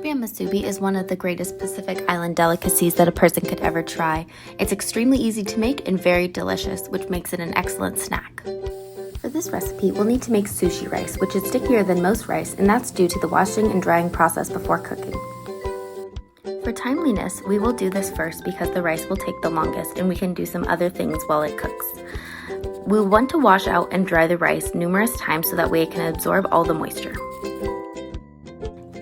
Spam musubi is one of the greatest Pacific Island delicacies that a person could ever try. It's extremely easy to make and very delicious, which makes it an excellent snack. For this recipe, we'll need to make sushi rice, which is stickier than most rice, and that's due to the washing and drying process before cooking. For timeliness, we will do this first because the rice will take the longest and we can do some other things while it cooks. We'll want to wash out and dry the rice numerous times so that way it can absorb all the moisture.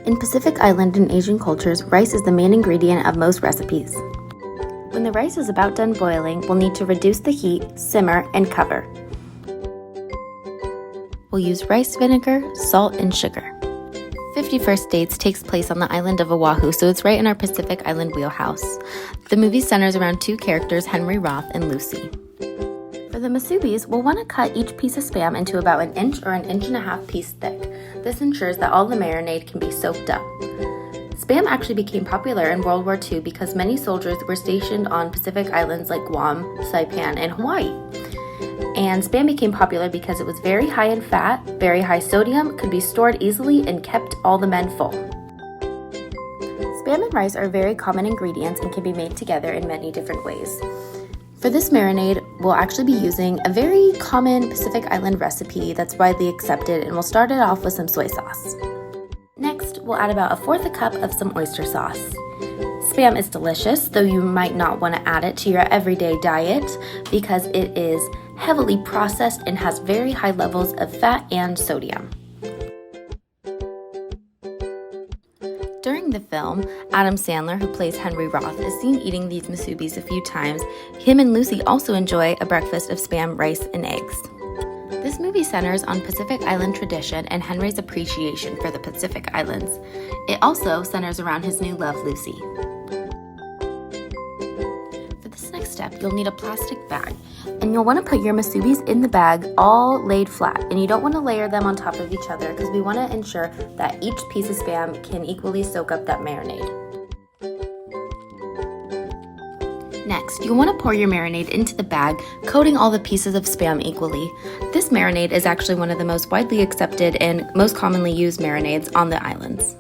In Pacific Island and Asian cultures, rice is the main ingredient of most recipes. When the rice is about done boiling, we'll need to reduce the heat, simmer, and cover. We'll use rice vinegar, salt, and sugar. 50 First Dates takes place on the island of Oahu, so it's right in our Pacific Island wheelhouse. The movie centers around two characters, Henry Roth and Lucy. For the Musubis, we'll want to cut each piece of Spam into about an inch or an inch-and-a-half piece thick. This ensures that all the marinade can be soaked up. Spam actually became popular in World War II because many soldiers were stationed on Pacific Islands like Guam, Saipan, and Hawaii. And Spam became popular because it was very high in fat, very high sodium, could be stored easily, and kept all the men full. Spam and rice are very common ingredients and can be made together in many different ways. For this marinade, we'll actually be using a very common Pacific Island recipe that's widely accepted, and we'll start it off with some soy sauce. Next, we'll add about 1/4 cup of some oyster sauce. Spam is delicious, though you might not want to add it to your everyday diet because it is heavily processed and has very high levels of fat and sodium. During the film, Adam Sandler, who plays Henry Roth, is seen eating these musubis a few times. Him and Lucy also enjoy a breakfast of Spam, rice, and eggs. This movie centers on Pacific Island tradition and Henry's appreciation for the Pacific Islands. It also centers around his new love, Lucy. For this next step, you'll need a plastic bag, and you'll want to put your musubis in the bag all laid flat, and you don't want to layer them on top of each other because we want to ensure that each piece of Spam can equally soak up that marinade. Next, you'll want to pour your marinade into the bag, coating all the pieces of Spam equally. This marinade is actually one of the most widely accepted and most commonly used marinades on the islands.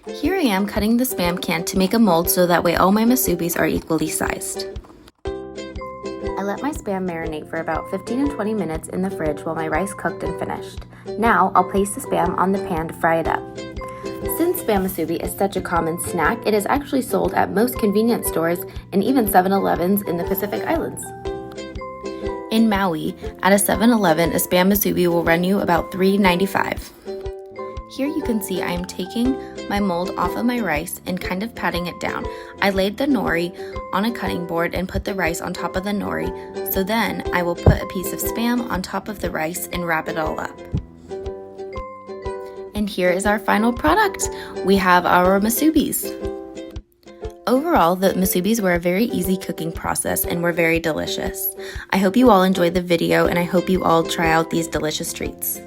Here I am cutting the Spam can to make a mold so that way all my musubis are equally sized. I let my Spam marinate for about 15 and 20 minutes in the fridge while my rice cooked and finished. Now I'll place the Spam on the pan to fry it up. Since Spam musubi is such a common snack, it is actually sold at most convenience stores and even 7-Elevens in the Pacific Islands. In Maui, at a 7-Eleven, a Spam musubi will run you about $3.95. Here you can see I am taking my mold off of my rice and kind of patting it down. I laid the nori on a cutting board and put the rice on top of the nori, so then I will put a piece of Spam on top of the rice and wrap it all up. And here is our final product. We have our musubis. Overall, the musubis were a very easy cooking process and were very delicious. I hope you all enjoyed the video, and I hope you all try out these delicious treats.